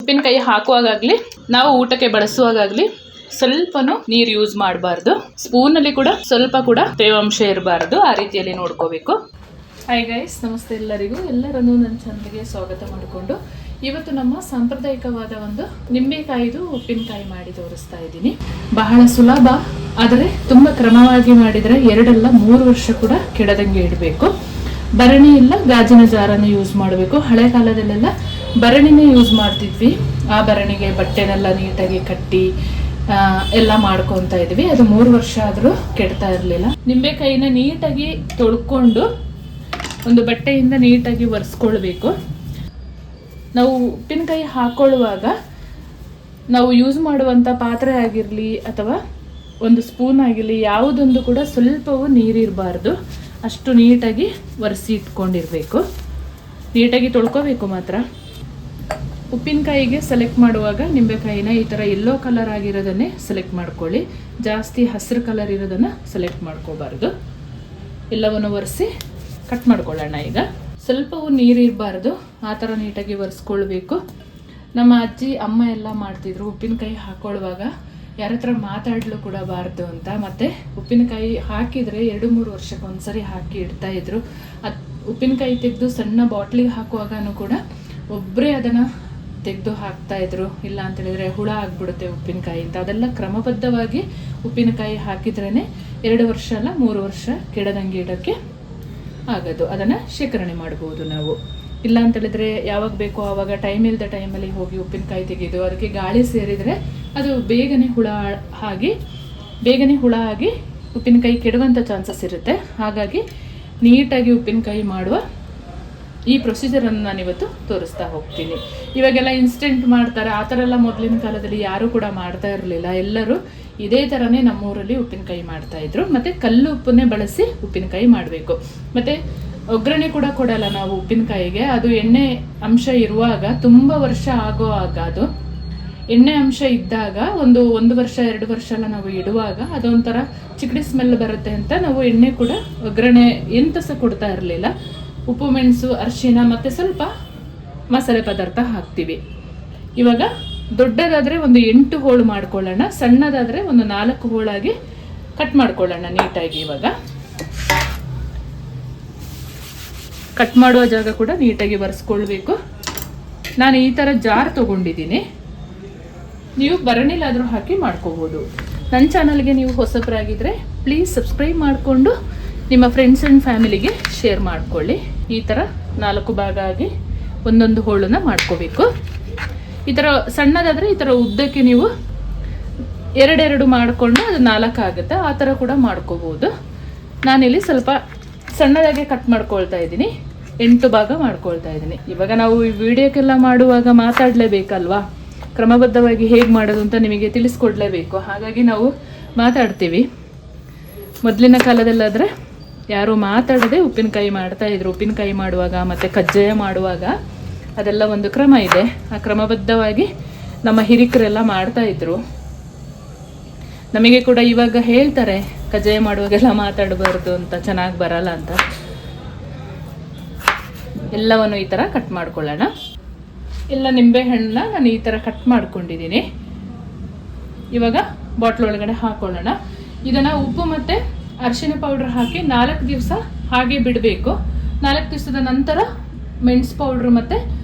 ಉಪ್ಪಿನಕಾಯಿ ಹಾಕುವಾಗಲಿ ನಾವು ಊಟಕ್ಕೆ ಬಳಸುವಾಗಲಿ ಸ್ವಲ್ಪನೂ ನೀರು ಯೂಸ್ ಮಾಡಬಾರ್ದು. ಸ್ಪೂನಲ್ಲಿ ಕೂಡ ಸ್ವಲ್ಪ ಕೂಡ ತೇವಾಂಶ ಇರಬಾರ್ದು. ಆ ರೀತಿಯಲ್ಲಿ ನೋಡ್ಕೋಬೇಕು. ಹಾಯ್ ಗೈಸ್, ನಮಸ್ತೆ ಎಲ್ಲರನ್ನೂ ನನ್ನ ಚಾನಲ್ಗೆ ಸ್ವಾಗತ ಮಾಡಿಕೊಂಡು ಇವತ್ತು ನಮ್ಮ ಸಾಂಪ್ರದಾಯಿಕವಾದ ಒಂದು ನಿಂಬೆಕಾಯಿದು ಉಪ್ಪಿನಕಾಯಿ ಮಾಡಿ ತೋರಿಸ್ತಾ ಇದ್ದೀನಿ. ಬಹಳ ಸುಲಭ, ಆದರೆ ತುಂಬ ಕ್ರಮವಾಗಿ ಮಾಡಿದರೆ 2 ಅಲ್ಲ 3 ವರ್ಷ ಕೂಡ ಕೆಡದಂಗೆ ಇಡಬೇಕು. ಭರಣಿ ಇಲ್ಲ ಗಾಜಿನ ಜಾರನ್ನು ಯೂಸ್ ಮಾಡಬೇಕು. ಹಳೆ ಕಾಲದಲ್ಲೆಲ್ಲ ಭರಣಿನೇ ಯೂಸ್ ಮಾಡ್ತಿದ್ವಿ. ಆ ಭರಣಿಗೆ ಬಟ್ಟೆನೆಲ್ಲ ನೀಟಾಗಿ ಕಟ್ಟಿ ಎಲ್ಲ ಮಾಡ್ಕೊತಾ ಇದ್ವಿ. ಅದು 3 ವರ್ಷ ಆದರೂ ಕೆಡ್ತಾ ಇರಲಿಲ್ಲ. ನಿಂಬೆಕಾಯಿನ ನೀಟಾಗಿ ತೊಳ್ಕೊಂಡು ಒಂದು ಬಟ್ಟೆಯಿಂದ ನೀಟಾಗಿ ಒರೆಸ್ಕೊಳ್ಬೇಕು. ನಾವು ಉಪ್ಪಿನಕಾಯಿ ಹಾಕೊಳ್ಳುವಾಗ ನಾವು ಯೂಸ್ ಮಾಡುವಂಥ ಪಾತ್ರೆ ಆಗಿರಲಿ ಅಥವಾ ಒಂದು ಸ್ಪೂನ್ ಆಗಿರಲಿ ಯಾವುದೊಂದು ಕೂಡ ಸ್ವಲ್ಪವೂ ನೀರಿರಬಾರ್ದು. ಅಷ್ಟು ನೀಟಾಗಿ ಒರೆಸಿ ಇಟ್ಕೊಂಡಿರಬೇಕು. ನೀಟಾಗಿ ತೊಳ್ಕೋಬೇಕು ಮಾತ್ರ. ಉಪ್ಪಿನಕಾಯಿಗೆ ಸೆಲೆಕ್ಟ್ ಮಾಡುವಾಗ ನಿಂಬೆಕಾಯಿನ ಈ ಥರ ಯೆಲ್ಲೋ ಕಲರ್ ಆಗಿರೋದನ್ನೇ ಸೆಲೆಕ್ಟ್ ಮಾಡ್ಕೊಳ್ಳಿ. ಜಾಸ್ತಿ ಹಸಿರು ಕಲರ್ ಇರೋದನ್ನು ಸೆಲೆಕ್ಟ್ ಮಾಡ್ಕೋಬಾರ್ದು. ಎಲ್ಲವನ್ನು ಒರೆಸಿ ಕಟ್ ಮಾಡ್ಕೊಳ್ಳೋಣ. ಈಗ ಸ್ವಲ್ಪವೂ ನೀರಿರಬಾರ್ದು, ಆ ಥರ ನೀಟಾಗಿ ಒರೆಸ್ಕೊಳ್ಬೇಕು. ನಮ್ಮ ಅಜ್ಜಿ ಅಮ್ಮ ಎಲ್ಲ ಮಾಡ್ತಿದ್ರು ಉಪ್ಪಿನಕಾಯಿ ಹಾಕೊಳ್ಳುವಾಗ ಯಾರ ಹತ್ರ ಮಾತಾಡಲು ಕೂಡ ಬಾರ್ದು ಅಂತ. ಮತ್ತು ಉಪ್ಪಿನಕಾಯಿ ಹಾಕಿದರೆ 2-3 ವರ್ಷಕ್ಕೊಂದ್ಸರಿ ಹಾಕಿ ಇಡ್ತಾ ಇದ್ರು. ಉಪ್ಪಿನಕಾಯಿ ತೆಗೆದು ಸಣ್ಣ ಬಾಟ್ಲಿಗೆ ಹಾಕುವಾಗನೂ ಕೂಡ ಒಬ್ಬರೇ ಅದನ್ನು ತೆಗೆದು ಹಾಕ್ತಾ ಇದ್ರು. ಇಲ್ಲ ಅಂತ ಹೇಳಿದ್ರೆ ಹುಳ ಆಗ್ಬಿಡುತ್ತೆ ಉಪ್ಪಿನಕಾಯಿ ಅಂತ. ಅದೆಲ್ಲ ಕ್ರಮಬದ್ಧವಾಗಿ ಉಪ್ಪಿನಕಾಯಿ ಹಾಕಿದ್ರೇ 2 ವರ್ಷ ಅಲ್ಲ 3 ವರ್ಷ ಕೆಡದಂಗೆ ಇಡೋಕ್ಕೆ ಆಗೋದು. ಅದನ್ನು ಶೇಖರಣೆ ಮಾಡ್ಬೋದು ನಾವು. ಇಲ್ಲ ಅಂತ ಹೇಳಿದ್ರೆ ಯಾವಾಗ ಬೇಕೋ ಆವಾಗ ಟೈಮ್ ಇಲ್ಲದ ಟೈಮಲ್ಲಿ ಹೋಗಿ ಉಪ್ಪಿನಕಾಯಿ ತೆಗೆದು ಅದಕ್ಕೆ ಗಾಳಿ ಸೇರಿದರೆ ಅದು ಬೇಗನೆ ಹುಳ ಆಗಿ ಉಪ್ಪಿನಕಾಯಿ ಕೆಡುವಂಥ ಚಾನ್ಸಸ್ ಇರುತ್ತೆ. ಹಾಗಾಗಿ ನೀಟಾಗಿ ಉಪ್ಪಿನಕಾಯಿ ಮಾಡುವ ಈ ಪ್ರೊಸೀಜರನ್ನು ನಾನಿವತ್ತು ತೋರಿಸ್ತಾ ಹೋಗ್ತೀನಿ. ಇವಾಗೆಲ್ಲ ಇನ್ಸ್ಟೆಂಟ್ ಮಾಡ್ತಾರೆ, ಆ ಥರ ಎಲ್ಲ ಮೊದಲಿನ ಕಾಲದಲ್ಲಿ ಯಾರೂ ಕೂಡ ಮಾಡ್ತಾ ಇರಲಿಲ್ಲ. ಎಲ್ಲರೂ ಇದೇ ಥರನೇ ನಮ್ಮೂರಲ್ಲಿ ಉಪ್ಪಿನಕಾಯಿ ಮಾಡ್ತಾಯಿದ್ರು. ಮತ್ತು ಕಲ್ಲು ಉಪ್ಪನ್ನೇ ಬಳಸಿ ಉಪ್ಪಿನಕಾಯಿ ಮಾಡಬೇಕು. ಮತ್ತು ಒಗ್ಗರಣೆ ಕೂಡ ಕೊಡಲ್ಲ ನಾವು ಉಪ್ಪಿನಕಾಯಿಗೆ. ಅದು ಎಣ್ಣೆ ಅಂಶ ಇರುವಾಗ ತುಂಬ ವರ್ಷ ಆಗೋವಾಗ, ಅದು ಎಣ್ಣೆ ಅಂಶ ಇದ್ದಾಗ ಒಂದು 1 ವರ್ಷ 2 ವರ್ಷ ಎಲ್ಲ ನಾವು ಇಡುವಾಗ ಅದೊಂಥರ ಚಿಕಡಿ ಸ್ಮೆಲ್ ಬರುತ್ತೆ ಅಂತ ನಾವು ಎಣ್ಣೆ ಕೂಡ ಒಗ್ಗರಣೆ ಎಂತ ಸಹ ಕೊಡ್ತಾ ಇರಲಿಲ್ಲ. ಉಪ್ಪು ಮೆಣಸು ಅರಿಶಿನ ಮತ್ತು ಸ್ವಲ್ಪ ಮಸಾಲೆ ಪದಾರ್ಥ ಹಾಕ್ತೀವಿ. ಇವಾಗ ದೊಡ್ಡದಾದರೆ ಒಂದು 8 ಹೋಳು ಮಾಡ್ಕೊಳ್ಳೋಣ. ಸಣ್ಣದಾದರೆ ಒಂದು 4 ಹೋಳಾಗಿ ಕಟ್ ಮಾಡ್ಕೊಳ್ಳೋಣ ನೀಟಾಗಿ. ಇವಾಗ ಕಟ್ ಮಾಡುವ ಜಾಗ ಕೂಡ ನೀಟಾಗಿ ಒರೆಸ್ಕೊಳ್ಬೇಕು. ನಾನು ಈ ಥರ ಜಾರ್ ತೊಗೊಂಡಿದ್ದೀನಿ. ನೀವು ಭರಣಿಲಾದರೂ ಹಾಕಿ ಮಾಡ್ಕೋಬೋದು. ನನ್ನ ಚಾನಲ್ಗೆ ನೀವು ಹೊಸಬರಾಗಿದ್ದರೆ ಪ್ಲೀಸ್ ಸಬ್ಸ್ಕ್ರೈಬ್ ಮಾಡಿಕೊಂಡು ನಿಮ್ಮ ಫ್ರೆಂಡ್ಸ್ ಆ್ಯಂಡ್ ಫ್ಯಾಮಿಲಿಗೆ ಶೇರ್ ಮಾಡ್ಕೊಳ್ಳಿ. ಈ ಥರ 4 ಭಾಗ ಆಗಿ ಒಂದೊಂದು ಹೋಳನ್ನ ಮಾಡ್ಕೋಬೇಕು. ಈ ಥರ ಸಣ್ಣದಾದರೆ ಈ ಥರ ಉದ್ದಕ್ಕೆ ನೀವು 2 ಮಾಡಿಕೊಂಡು ಅದು 4 ಆಗುತ್ತೆ. ಆ ಥರ ಕೂಡ ಮಾಡ್ಕೋಬೋದು. ನಾನಿಲ್ಲಿ ಸ್ವಲ್ಪ ಸಣ್ಣದಾಗೆ ಕಟ್ ಮಾಡ್ಕೊಳ್ತಾ ಇದ್ದೀನಿ. 8 ಭಾಗ ಮಾಡ್ಕೊಳ್ತಾ ಇದ್ದೀನಿ. ಇವಾಗ ನಾವು ಈ ವಿಡಿಯೋಕ್ಕೆಲ್ಲ ಮಾಡುವಾಗ ಮಾತಾಡಲೇಬೇಕಲ್ವಾ, ಕ್ರಮಬದ್ಧವಾಗಿ ಹೇಗೆ ಮಾಡೋದು ಅಂತ ನಿಮಗೆ ತಿಳಿಸ್ಕೊಡ್ಲೇಬೇಕು. ಹಾಗಾಗಿ ನಾವು ಮಾತಾಡ್ತೀವಿ. ಮೊದಲಿನ ಕಾಲದಲ್ಲಾದರೆ ಯಾರು ಮಾತಾಡದೆ ಉಪ್ಪಿನಕಾಯಿ ಮಾಡ್ತಾಯಿದ್ರು. ಉಪ್ಪಿನಕಾಯಿ ಮಾಡುವಾಗ ಮತ್ತು ಕಜ್ಜಾಯ ಮಾಡುವಾಗ ಅದೆಲ್ಲ ಒಂದು ಕ್ರಮ ಇದೆ. ಆ ಕ್ರಮಬದ್ಧವಾಗಿ ನಮ್ಮ ಹಿರಿಕರೆಲ್ಲ ಮಾಡ್ತಾಯಿದ್ರು. ನಮಗೆ ಕೂಡ ಇವಾಗ ಹೇಳ್ತಾರೆ ಕಜ್ಜಾಯ ಮಾಡುವಾಗೆಲ್ಲ ಮಾತಾಡಬಾರ್ದು ಅಂತ, ಚೆನ್ನಾಗಿ ಬರಲ್ಲ ಅಂತ. ಎಲ್ಲವನ್ನು ಈ ಥರ ಕಟ್ ಮಾಡ್ಕೊಳ್ಳೋಣ. ಎಲ್ಲ ನಿಂಬೆಹಣ್ಣನ್ನ ನಾನು ಈ ಥರ ಕಟ್ ಮಾಡ್ಕೊಂಡಿದ್ದೀನಿ. ಇವಾಗ ಬಾಟ್ಲ್ ಒಳಗಡೆ ಹಾಕೊಳ್ಳೋಣ. ಇದನ್ನು ಉಪ್ಪು ಮತ್ತು ಅರಿಶಿನ ಪೌಡ್ರ್ ಹಾಕಿ 4 ದಿವಸ ಹಾಗೆ ಬಿಡಬೇಕು. 4 ದಿವಸದ ನಂತರ ಮೆಣಸು ಪೌಡ್ರ್ ಮತ್ತು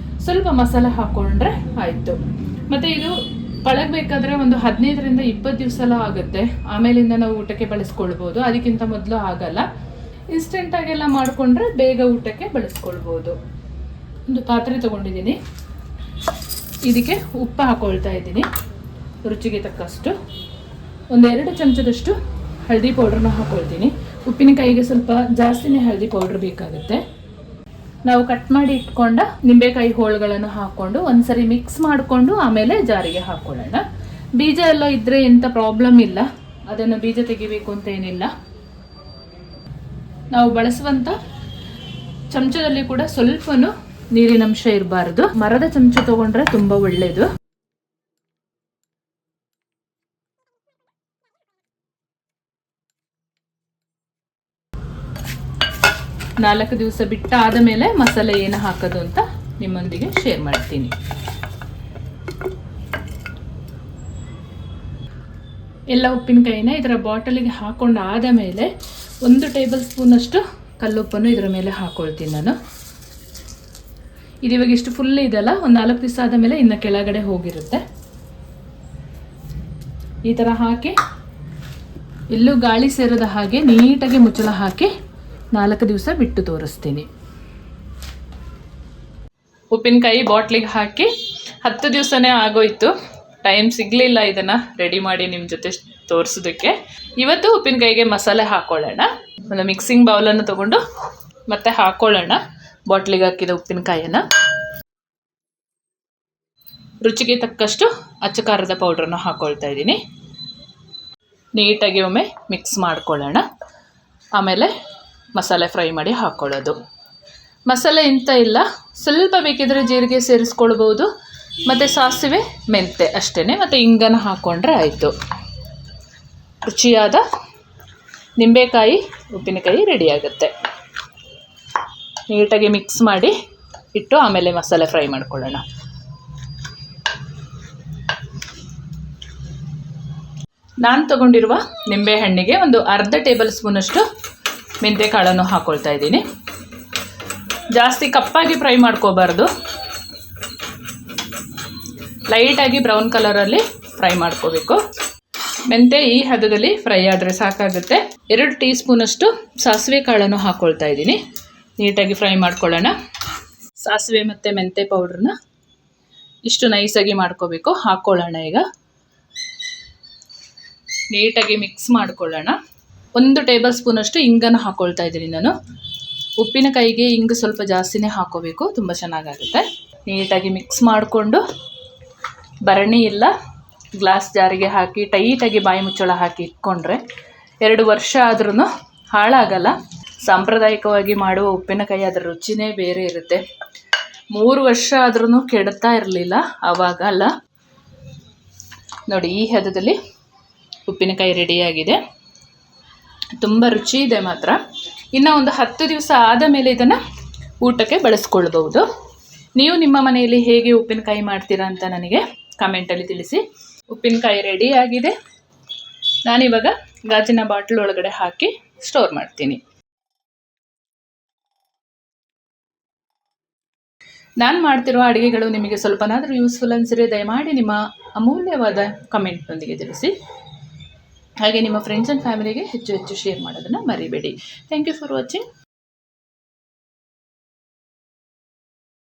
ಸ್ವಲ್ಪ ಮಸಾಲೆ ಹಾಕ್ಕೊಂಡ್ರೆ ಆಯಿತು. ಮತ್ತು ಇದು ಪಳಗಬೇಕಾದ್ರೆ ಒಂದು 15ರಿಂದ 20 ದಿವಸ ಎಲ್ಲ ಆಗುತ್ತೆ. ಆಮೇಲಿಂದ ನಾವು ಊಟಕ್ಕೆ ಬಳಸ್ಕೊಳ್ಬೋದು. ಅದಕ್ಕಿಂತ ಮೊದಲು ಆಗಲ್ಲ. ಇನ್ಸ್ಟೆಂಟಾಗೆಲ್ಲ ಮಾಡಿಕೊಂಡ್ರೆ ಬೇಗ ಊಟಕ್ಕೆ ಬಳಸ್ಕೊಳ್ಬೋದು. ಒಂದು ಪಾತ್ರೆ ತೊಗೊಂಡಿದ್ದೀನಿ. ಇದಕ್ಕೆ ಉಪ್ಪು ಹಾಕ್ಕೊಳ್ತಾ ಇದ್ದೀನಿ ರುಚಿಗೆ ತಕ್ಕಷ್ಟು. 1-2 ಚಮಚದಷ್ಟು ಹಳದಿ ಪೌಡ್ರನ್ನ ಹಾಕ್ಕೊಳ್ತೀನಿ. ಉಪ್ಪಿನಕಾಯಿಗೆ ಸ್ವಲ್ಪ ಜಾಸ್ತಿನೇ ಹಳದಿ ಪೌಡ್ರ್ ಬೇಕಾಗುತ್ತೆ. ನಾವು ಕಟ್ ಮಾಡಿ ಇಟ್ಕೊಂಡ ನಿಂಬೆಕಾಯಿ ಹೋಳುಗಳನ್ನು ಹಾಕ್ಕೊಂಡು ಒಂದ್ಸರಿ ಮಿಕ್ಸ್ ಮಾಡಿಕೊಂಡು ಆಮೇಲೆ ಜಾರಿಗೆ ಹಾಕ್ಕೊಳ್ಳೋಣ. ಬೀಜ ಎಲ್ಲ ಇದ್ದರೆ ಎಂಥ ಪ್ರಾಬ್ಲಮ್ ಇಲ್ಲ. ಅದನ್ನು ಬೀಜ ತೆಗಿಬೇಕು ಅಂತ ಏನಿಲ್ಲ. ನಾವು ಬಳಸುವಂಥ ಚಮಚದಲ್ಲಿ ಕೂಡ ಸ್ವಲ್ಪನೂ ನೀರಿನಂಶ ಇರಬಾರ್ದು. ಮರದ ಚಮಚ ತಗೊಂಡ್ರೆ ತುಂಬ ಒಳ್ಳೆಯದು. 4 ದಿವಸ ಬಿಟ್ಟಾದ ಮೇಲೆ ಮಸಾಲೆ ಏನು ಹಾಕೋದು ಅಂತ ನಿಮ್ಮೊಂದಿಗೆ ಶೇರ್ ಮಾಡ್ತೀನಿ. ಎಲ್ಲ ಉಪ್ಪಿನಕಾಯಿನ ಇದರ ಬಾಟಲಿಗೆ ಹಾಕ್ಕೊಂಡು ಆದ ಮೇಲೆ 1 ಟೇಬಲ್ ಸ್ಪೂನಷ್ಟು ಕಲ್ಲುಪ್ಪನ್ನು ಇದರ ಮೇಲೆ ಹಾಕ್ಕೊಳ್ತೀನಿ ನಾನು. ಇದು ಇವಾಗ ಇಷ್ಟು ಫುಲ್ ಇದೆಲ್ಲ, ಒಂದು 4 ದಿವಸ ಆದ ಮೇಲೆ ಇನ್ನು ಕೆಳಗಡೆ ಹೋಗಿರುತ್ತೆ. ಈ ಥರ ಹಾಕಿ ಎಲ್ಲೂ ಗಾಳಿ ಸೇರದ ಹಾಗೆ ನೀಟಾಗಿ ಮುಚ್ಚಳ ಹಾಕಿ 4 ದಿವಸ ಬಿಟ್ಟು ತೋರಿಸ್ತೀನಿ. ಉಪ್ಪಿನಕಾಯಿ ಬಾಟ್ಲಿಗೆ ಹಾಕಿ 10 ದಿವಸನೇ ಆಗೋಯ್ತು. ಟೈಮ್ ಸಿಗಲಿಲ್ಲ ಇದನ್ನು ರೆಡಿ ಮಾಡಿ ನಿಮ್ಮ ಜೊತೆ ತೋರಿಸೋದಕ್ಕೆ. ಇವತ್ತು ಉಪ್ಪಿನಕಾಯಿಗೆ ಮಸಾಲೆ ಹಾಕ್ಕೊಳ್ಳೋಣ. ಒಂದು ಮಿಕ್ಸಿಂಗ್ ಬೌಲನ್ನು ತೊಗೊಂಡು ಮತ್ತೆ ಹಾಕ್ಕೊಳ್ಳೋಣ ಬಾಟ್ಲಿಗೆ ಹಾಕಿದ ಉಪ್ಪಿನಕಾಯಿಯನ್ನು. ರುಚಿಗೆ ತಕ್ಕಷ್ಟು ಅಚ್ಚ ಖಾರದ ಪೌಡ್ರನ್ನು ಹಾಕ್ಕೊಳ್ತಾ ಇದ್ದೀನಿ. ನೀಟಾಗಿ ಒಮ್ಮೆ ಮಿಕ್ಸ್ ಮಾಡ್ಕೊಳ್ಳೋಣ. ಆಮೇಲೆ ಮಸಾಲೆ ಫ್ರೈ ಮಾಡಿ ಹಾಕ್ಕೊಳ್ಳೋದು. ಮಸಾಲೆ ಇಂಥ ಇಲ್ಲ, ಸ್ವಲ್ಪ ಬೇಕಿದ್ರೆ ಜೀರಿಗೆ ಸೇರಿಸ್ಕೊಳ್ಬೋದು, ಮತ್ತು ಸಾಸಿವೆ ಮೆಂತೆ ಅಷ್ಟೇ, ಮತ್ತು ಇಂಗನ ಹಾಕ್ಕೊಂಡ್ರೆ ಆಯಿತು. ರುಚಿಯಾದ ನಿಂಬೆಕಾಯಿ ಉಪ್ಪಿನಕಾಯಿ ರೆಡಿಯಾಗುತ್ತೆ. ನೀಟಾಗಿ ಮಿಕ್ಸ್ ಮಾಡಿ ಇಟ್ಟು ಆಮೇಲೆ ಮಸಾಲೆ ಫ್ರೈ ಮಾಡ್ಕೊಳ್ಳೋಣ. ನಾನು ತಗೊಂಡಿರುವ ನಿಂಬೆಹಣ್ಣಿಗೆ ಒಂದು ಅರ್ಧ ಟೇಬಲ್ ಸ್ಪೂನಷ್ಟು ಮೆಂತ್ಯ ಕಾಳನ್ನು ಹಾಕ್ಕೊಳ್ತಾ ಇದ್ದೀನಿ. ಜಾಸ್ತಿ ಕಪ್ಪಾಗಿ ಫ್ರೈ ಮಾಡ್ಕೋಬಾರ್ದು, ಲೈಟಾಗಿ ಬ್ರೌನ್ ಕಲರಲ್ಲಿ ಫ್ರೈ ಮಾಡ್ಕೋಬೇಕು. ಮೆಂತ್ಯ ಈ ಹದದಲ್ಲಿ ಫ್ರೈ ಆದರೆ ಸಾಕಾಗುತ್ತೆ. 2 ಟೀ ಸ್ಪೂನಷ್ಟು ಸಾಸಿವೆ ಕಾಳನ್ನು ಹಾಕ್ಕೊಳ್ತಾ ಇದ್ದೀನಿ. ನೀಟಾಗಿ ಫ್ರೈ ಮಾಡ್ಕೊಳ್ಳೋಣ. ಸಾಸಿವೆ ಮತ್ತು ಮೆಂತ್ಯ ಪೌಡ್ರನ್ನ ಇಷ್ಟು ನೈಸಾಗಿ ಮಾಡ್ಕೋಬೇಕು. ಹಾಕ್ಕೊಳ್ಳೋಣ. ಈಗ ನೀಟಾಗಿ ಮಿಕ್ಸ್ ಮಾಡ್ಕೊಳ್ಳೋಣ. 1 ಟೇಬಲ್ ಸ್ಪೂನಷ್ಟು ಇಂಗನ್ನು ಹಾಕ್ಕೊಳ್ತಾ ಇದ್ದೀನಿ ನಾನು. ಉಪ್ಪಿನಕಾಯಿಗೆ ಇಂಗು ಸ್ವಲ್ಪ ಜಾಸ್ತಿನೇ ಹಾಕ್ಕೋಬೇಕು, ತುಂಬ ಚೆನ್ನಾಗಾಗುತ್ತೆ. ನೀಟಾಗಿ ಮಿಕ್ಸ್ ಮಾಡಿಕೊಂಡು ಭರಣಿ ಇಲ್ಲ ಗ್ಲಾಸ್ ಜಾರಿಗೆ ಹಾಕಿ ಟೈಟಾಗಿ ಬಾಯಿ ಮುಚ್ಚಳ ಹಾಕಿ ಇಟ್ಕೊಂಡ್ರೆ 2 ವರ್ಷ ಆದ್ರೂ ಹಾಳಾಗಲ್ಲ. ಸಾಂಪ್ರದಾಯಿಕವಾಗಿ ಮಾಡುವ ಉಪ್ಪಿನಕಾಯಿ ಅದರ ರುಚಿನೇ ಬೇರೆ ಇರುತ್ತೆ. 3 ವರ್ಷ ಆದ್ರೂ ಕೆಡ್ತಾ ಇರಲಿಲ್ಲ ಆವಾಗಲ್ಲ. ನೋಡಿ, ಈ ಹದದಲ್ಲಿ ಉಪ್ಪಿನಕಾಯಿ ರೆಡಿಯಾಗಿದೆ. ತುಂಬ ರುಚಿ ಇದೆ ಮಾತ್ರ. ಇನ್ನು ಒಂದು 10 ದಿವಸ ಆದ ಮೇಲೆ ಇದನ್ನು ಊಟಕ್ಕೆ ಬಳಸ್ಕೊಳ್ಬೋದು. ನೀವು ನಿಮ್ಮ ಮನೆಯಲ್ಲಿ ಹೇಗೆ ಉಪ್ಪಿನಕಾಯಿ ಮಾಡ್ತೀರಾ ಅಂತ ನನಗೆ ಕಮೆಂಟಲ್ಲಿ ತಿಳಿಸಿ. ಉಪ್ಪಿನಕಾಯಿ ರೆಡಿಯಾಗಿದೆ. ನಾನಿವಾಗ ಗಾಜಿನ ಬಾಟ್ಲ್ ಒಳಗಡೆ ಹಾಕಿ ಸ್ಟೋರ್ ಮಾಡ್ತೀನಿ. ನಾನು ಮಾಡ್ತಿರುವ ಅಡುಗೆಗಳು ನಿಮಗೆ ಸ್ವಲ್ಪನಾದರೂ ಯೂಸ್ಫುಲ್ ಅನಿಸಿದರೆ ದಯಮಾಡಿ ನಿಮ್ಮ ಅಮೂಲ್ಯವಾದ ಕಮೆಂಟ್ನೊಂದಿಗೆ ತಿಳಿಸಿ. ಹಾಗೆ ನಿಮ್ಮ ಫ್ರೆಂಡ್ಸ್ ಆ್ಯಂಡ್ ಫ್ಯಾಮಿಲಿಗೆ ಹೆಚ್ಚು ಶೇರ್ ಮಾಡೋದನ್ನು ಮರಿಬೇಡಿ. Thank you for watching.